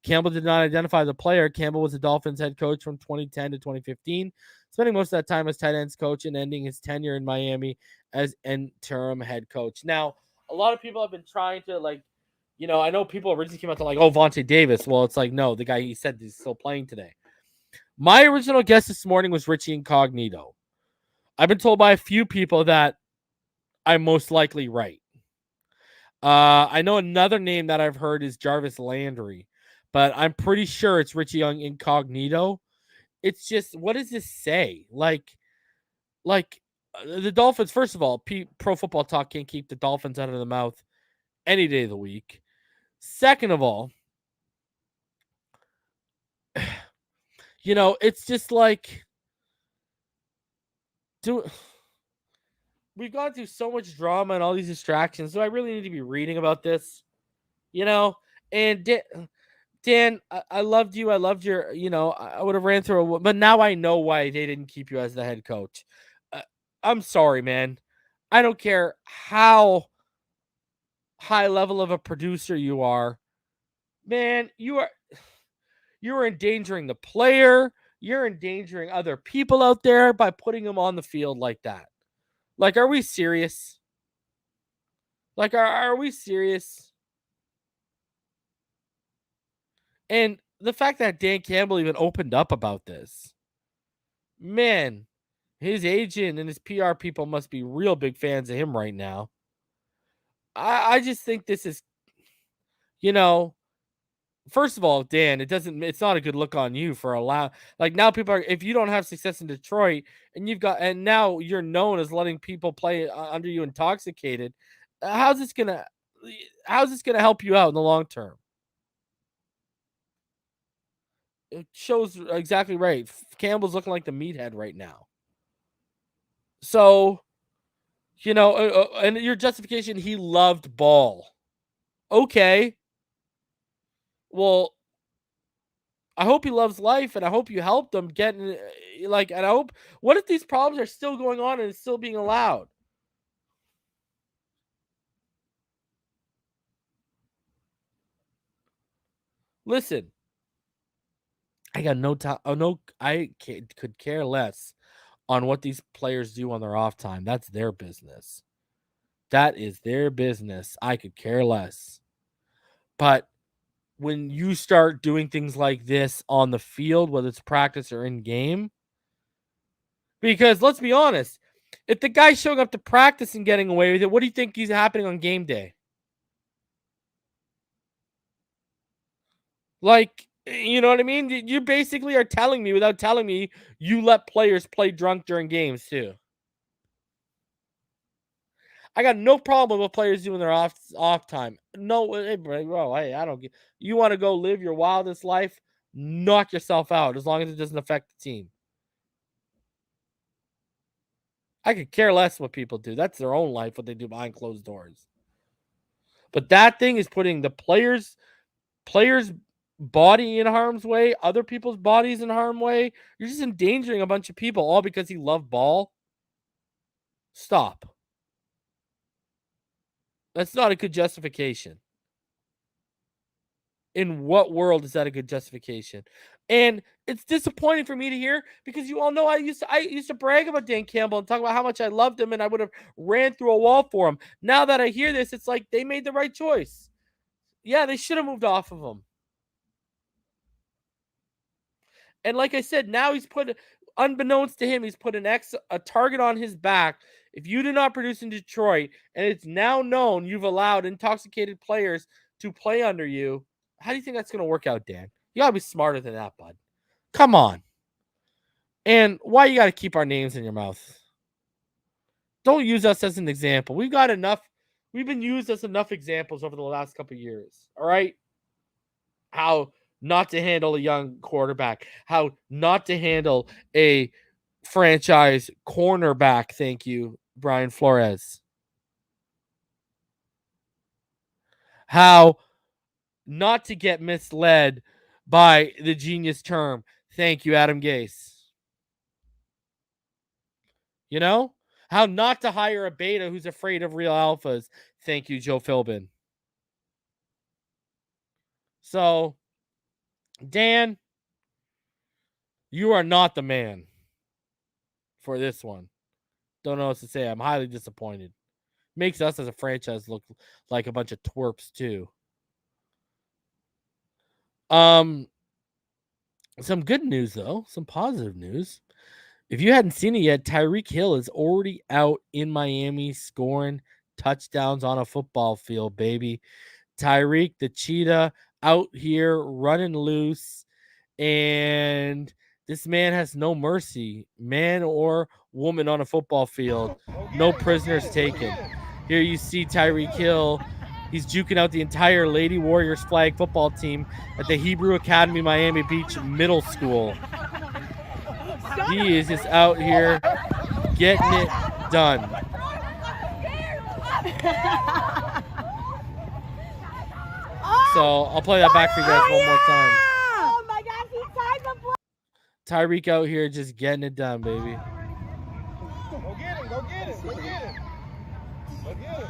Campbell did not identify the player. Campbell was the Dolphins head coach from 2010 to 2015, spending most of that time as tight ends coach and ending his tenure in Miami as interim head coach. Now, a lot of people have been trying to, I know people originally came out to Vontae Davis. Well, it's like, no, the guy he said is still playing today. My original guess this morning was Richie Incognito. I've been told by a few people that I'm most likely right. I know another name that I've heard is Jarvis Landry, but I'm pretty sure it's Richie Young Incognito. It's just, what does this say? The Dolphins, first of all, Pro Football Talk can't keep the Dolphins out of the mouth any day of the week. Second of all, it's just like, we've gone through so much drama and all these distractions. Do I really need to be reading about this? And Dan, I loved you. I loved your, I would have ran through, but now I know why they didn't keep you as the head coach. I'm sorry, man. I don't care how high level of a producer you are, man. You're endangering the player. You're endangering other people out there by putting them on the field like that. Like, are we serious? Like, are we serious? And the fact that Dan Campbell even opened up about this, man, his agent and his PR people must be real big fans of him right now. I just think this is, first of all, Dan, it's not a good look on you for now people if you don't have success in Detroit and now you're known as letting people play under you intoxicated, how's this going to help you out in the long term? It shows exactly right. Campbell's looking like the meathead right now. So, and your justification, he loved ball. Okay. Well, I hope he loves life, and I hope you helped him get and I hope. What if these problems are still going on and it's still being allowed? Listen, I got no time. Oh no, could care less on what these players do on their off time. That's their business. That is their business. I could care less. But when you start doing things like this on the field, whether it's practice or in game, because let's be honest, if the guy's showing up to practice and getting away with it, what do you think is happening on game day? Like, you know what I mean? You basically are telling me without telling me you let players play drunk during games too. I got no problem with players doing their off time. No, hey, bro, hey, I don't get. You want to go live your wildest life? Knock yourself out as long as it doesn't affect the team. I could care less what people do. That's their own life, what they do behind closed doors. But that thing is putting the players' body in harm's way, other people's bodies in harm's way. You're just endangering a bunch of people all because he loved ball. Stop. That's not a good justification. In what world is that a good justification? And it's disappointing for me to hear because you all know I used to brag about Dan Campbell and talk about how much I loved him and I would have ran through a wall for him. Now that I hear this, it's like they made the right choice. Yeah, they should have moved off of him. And like I said, now he's put, unbeknownst to him, he's put a target on his back. If you do not produce in Detroit, and it's now known you've allowed intoxicated players to play under you, how do you think that's going to work out, Dan? You got to be smarter than that, bud. Come on. And why you got to keep our names in your mouth? Don't use us as an example. We've got enough. We've been used as enough examples over the last couple of years. All right. How not to handle a young quarterback, how not to handle a franchise cornerback. Thank you, Brian Flores. How not to get misled by the genius term. Thank you, Adam Gase. You know? How not to hire a beta who's afraid of real alphas. Thank you, Joe Philbin. So, Dan, you are not the man for this one. Don't know what to say. I'm highly disappointed. Makes us as a franchise look like a bunch of twerps too. Some good news though, some positive news. If you hadn't seen it yet, Tyreek Hill is already out in Miami scoring touchdowns on a football field, baby. Tyreek, the cheetah, out here running loose, and this man has no mercy, man or woman on a football field. No prisoners taken. Here you see Tyreek Hill. He's juking out the entire Lady Warriors flag football team at the Hebrew Academy Miami Beach Middle School. He is just out here getting it done. So I'll play that back for you guys one more time. Oh my gosh, he tied the block. Tyreek out here just getting it done, baby. Go get him, go get him, go get him. Go get him.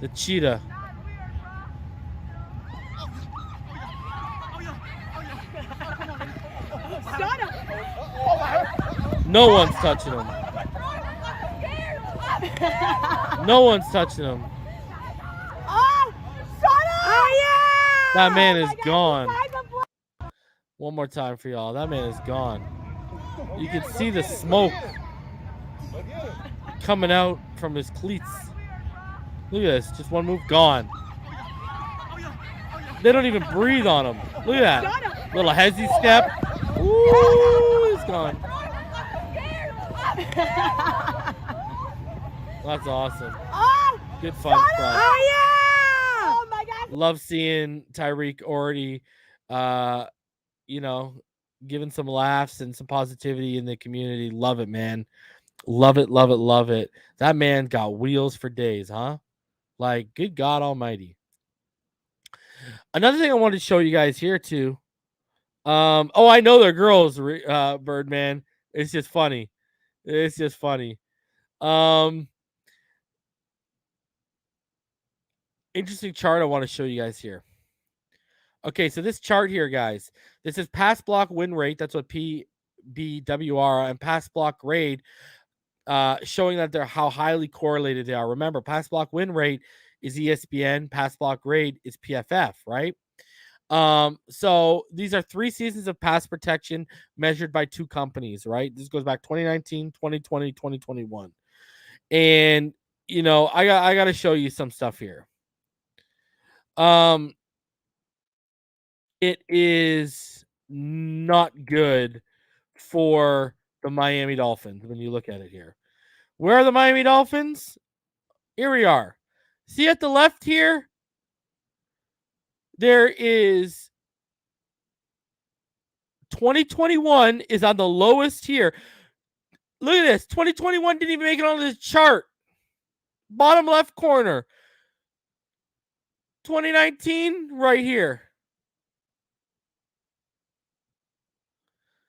The cheetah. No one's touching him. No one's touching him. Oh, shut up! Oh, yeah! That man is my God, gone. he tied the block. One more time for y'all. That man is gone. You can see the smoke coming out from his cleats. Look at this. Just one move, gone. They don't even breathe on him. Look at that. Little hezzy step. Ooh, he's gone. That's awesome. Oh, Good fun stuff. oh yeah! Oh my God. Love seeing Tyreek already, giving some laughs and some positivity in the community. Love it, man. Love it, love it, love it. That man got wheels for days, huh? Like, good God Almighty. Another thing I wanted to show you guys here too. I know they're girls, Birdman. It's just funny. It's just funny. Interesting chart I want to show you guys here. Okay, so this chart here, guys, this is pass block win rate. That's what PBWR and pass block grade, showing that they're how highly correlated they are. Remember, pass block win rate is ESPN, pass block grade is PFF, right? So these are 3 seasons of pass protection measured by 2 companies, right? This goes back 2019, 2020, 2021. And I got to show you some stuff here. It is not good for the Miami Dolphins when you look at it here. Where are the Miami Dolphins? Here we are. See at the left here? There is 2021 is on the lowest here. Look at this. 2021 didn't even make it on this chart. Bottom left corner. 2019 right here.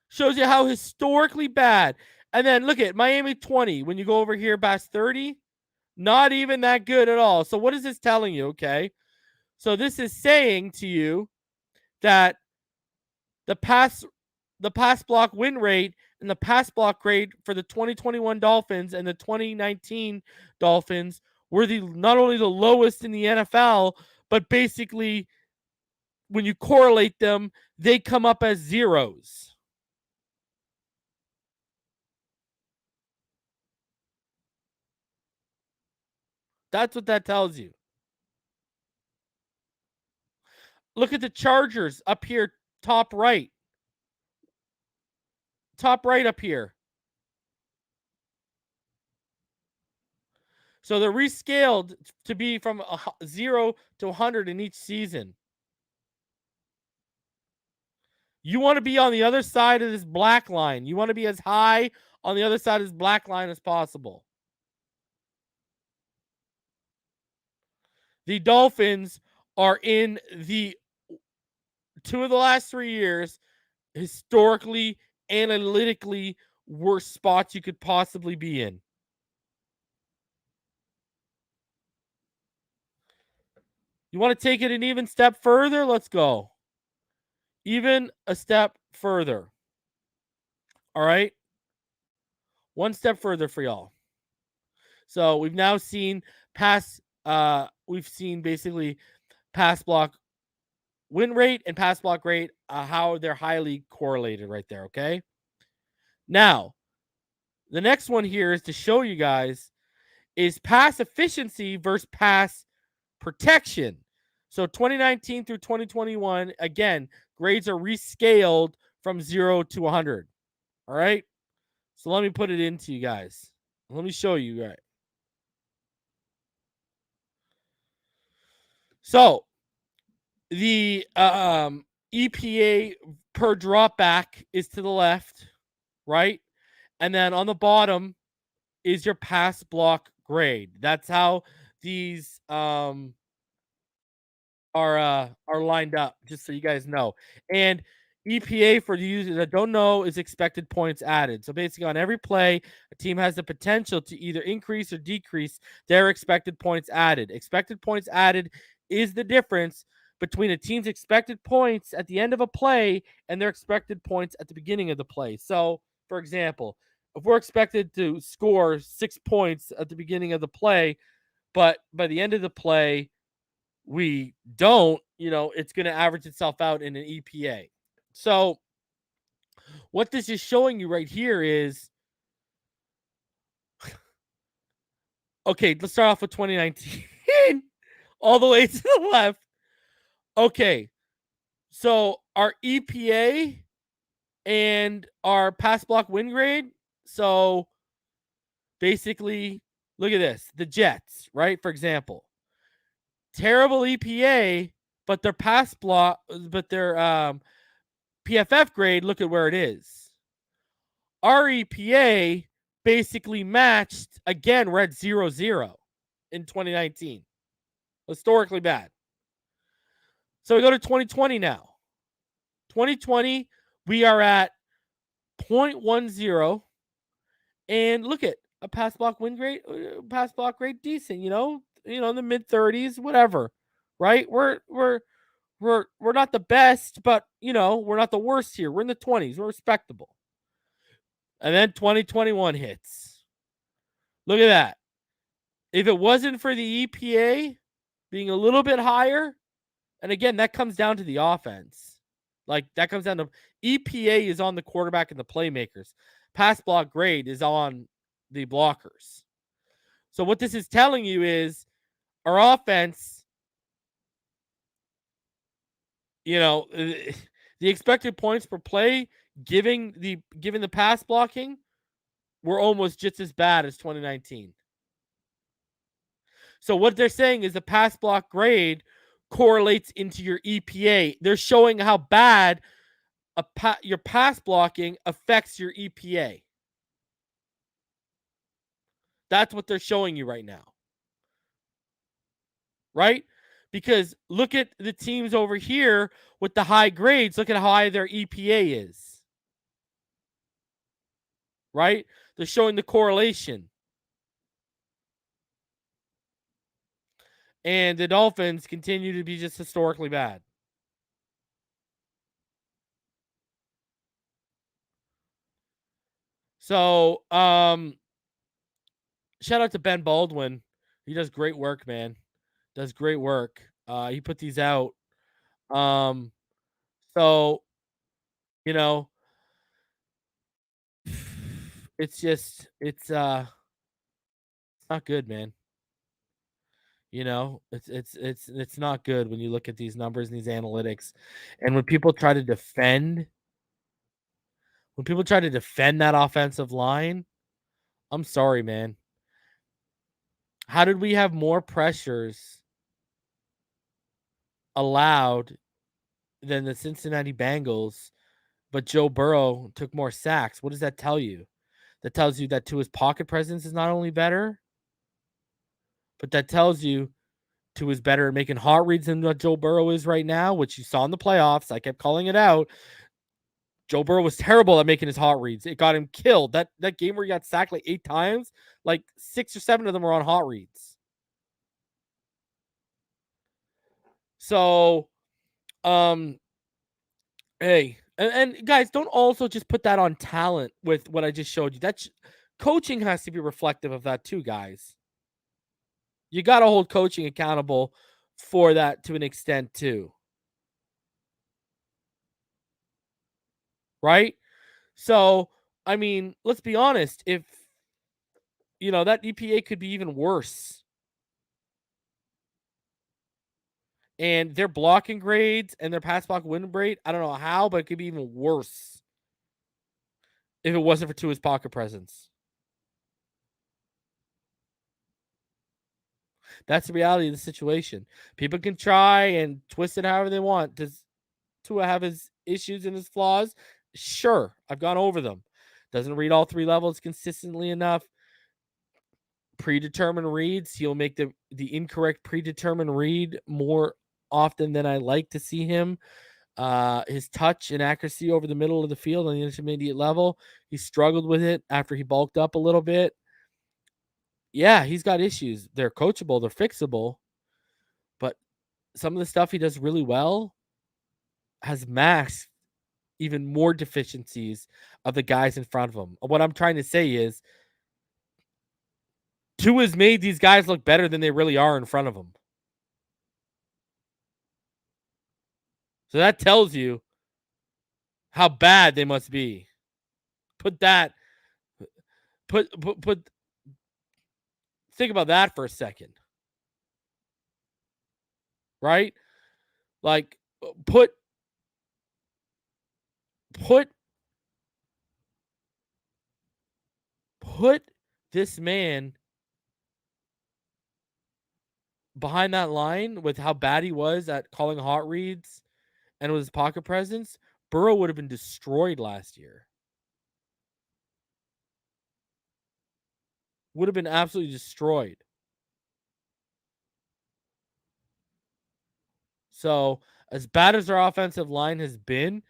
Shows you how historically bad. And then look at Miami 20. When you go over here past 30, not even that good at all. So what is this telling you? Okay. So this is saying to you that the pass block win rate and the pass block grade for the 2021 Dolphins and the 2019 Dolphins were not only the lowest in the NFL, but basically when you correlate them, they come up as zeros. That's what that tells you. Look at the Chargers up here, top right. Top right up here. So they're rescaled to be from 0 to 100 in each season. You want to be on the other side of this black line. You want to be as high on the other side of this black line as possible. The Dolphins are in the 2 of the last 3 years, historically, analytically, worst spots you could possibly be in. You want to take it an even step further? Let's go. Even a step further. All right. One step further for y'all. So we've now seen basically pass block win rate and pass block rate, how they're highly correlated right there. Okay. Now, the next one here is to show you guys is pass efficiency versus pass protection. So 2019 through 2021, again, grades are rescaled from 0 to 100. All right. So let me put it into you guys. Let me show you. Right. So the EPA per drop back is to the left, right? And then on the bottom is your pass block grade. That's how these are lined up, just so you guys know. And EPA, for the users that don't know, is expected points added. So basically on every play, a team has the potential to either increase or decrease their expected points added. Expected points added is the difference between a team's expected points at the end of a play and their expected points at the beginning of the play. So, for example, if we're expected to score 6 points at the beginning of the play, but by the end of the play, we don't, it's going to average itself out in an EPA. So what this is showing you right here is, okay, let's start off with 2019 all the way to the left. Okay, so our EPA and our pass block win grade. So basically, look at this. The Jets, right? For example, terrible EPA, but their pass block, but their PFF grade, look at where it is. Our EPA basically matched, again, we're at 0-0 in 2019. Historically bad. So we go to 2020 now. 2020, we are at 0.10. And look at a pass block win grade, pass block grade decent, in the mid 30s, whatever. Right? We're not the best, but we're not the worst here. We're in the 20s. We're respectable. And then 2021 hits. Look at that. If it wasn't for the EPA being a little bit higher, and again, that comes down to the offense. Like, that comes down to EPA is on the quarterback and the playmakers. Pass block grade is on the blockers. So what this is telling you is our offense, the expected points per play, given the pass blocking, were almost just as bad as 2019. So what they're saying is the pass block grade correlates into your EPA. They're showing how bad your pass blocking affects your EPA. That's what they're showing you right now. Right? Because look at the teams over here with the high grades. Look at how high their EPA is. Right? They're showing the correlation. And the Dolphins continue to be just historically bad. So, shout out to Ben Baldwin. He does great work, man. Does great work. He put these out. So, you know, it's just it's not good, man. It's not good when you look at these numbers and these analytics. And when people try to defend that offensive line, I'm sorry, man. How did we have more pressures allowed than the Cincinnati Bengals, but Joe Burrow took more sacks? What does that tell you? That tells you that Tua's pocket presence is not only better, but that tells you Tua is better at making hot reads than what Joe Burrow is right now, which you saw in the playoffs. I kept calling it out. Joe Burrow was terrible at making his hot reads. It got him killed. That game where he got sacked like 8 times, like 6 or 7 of them were on hot reads. So, hey, and guys, don't also just put that on talent with what I just showed you. That's coaching has to be reflective of that too, guys. You got to hold coaching accountable for that to an extent too. Right? So, I mean, let's be honest. If, that EPA could be even worse. And their blocking grades and their pass block win rate, I don't know how, but it could be even worse if it wasn't for Tua's pocket presence. That's the reality of the situation. People can try and twist it however they want. Does Tua have his issues and his flaws? Sure, I've gone over them. Doesn't read all 3 levels consistently enough. Predetermined reads. He'll make the incorrect predetermined read more often than I like to see him. His touch and accuracy over the middle of the field on the intermediate level, he struggled with it after he bulked up a little bit. Yeah, he's got issues. They're coachable, they're fixable, but some of the stuff he does really well has masked even more deficiencies of the guys in front of him. What I'm trying to say is Tua's made these guys look better than they really are in front of him. So that tells you how bad they must be. Think about that for a second. Right? Like put this man behind that line with how bad he was at calling hot reads and with his pocket presence. Burrow would have been destroyed last year. Would have been absolutely destroyed. So, as bad as our offensive line has been,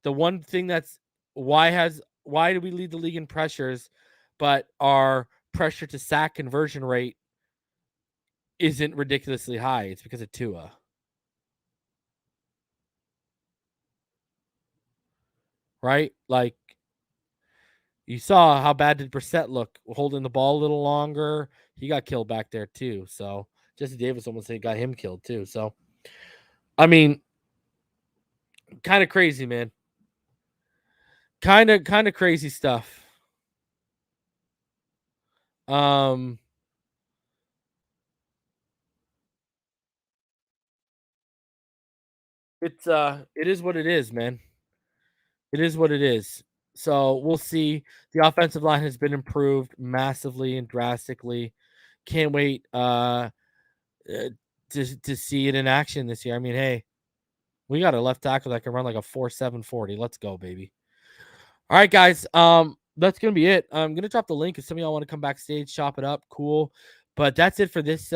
the one thing that's why do we lead the league in pressures, but our pressure to sack conversion rate isn't ridiculously high? It's because of Tua. Right? Like, you saw how bad did Brissett look holding the ball a little longer. He got killed back there too. So Jesse Davis almost got him killed too. So, I mean, kind of crazy, man. Kind of crazy stuff. It is what it is, man. It is what it is. So we'll see. The offensive line has been improved massively and drastically. Can't wait to see it in action this year. I mean, hey, we got a left tackle that can run like a 4.7 40. Let's go, baby. All right, guys. That's gonna be it. I'm gonna drop the link if some of y'all want to come backstage, chop it up. Cool. But that's it for this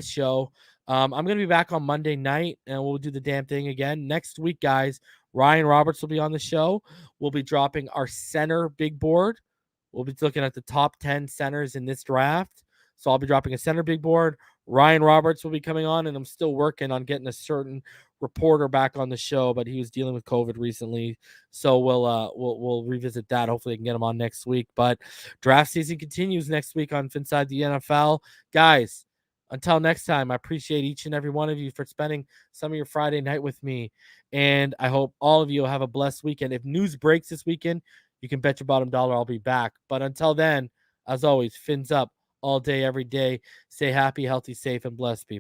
show. I'm gonna be back on Monday night and we'll do the damn thing again. Next week, guys, Ryan Roberts will be on the show. We'll be dropping our center big board. We'll be looking at the top 10 centers in this draft. So I'll be dropping a center big board. Ryan Roberts will be coming on, and I'm still working on getting a certain reporter back on the show, but he was dealing with COVID recently, so we'll revisit that. Hopefully, I can get him on next week. But draft season continues next week on Inside the NFL, guys. Until next time, I appreciate each and every one of you for spending some of your Friday night with me, and I hope all of you have a blessed weekend. If news breaks this weekend, you can bet your bottom dollar I'll be back. But until then, as always, fins up all day, every day. Stay happy, healthy, safe, and blessed, people.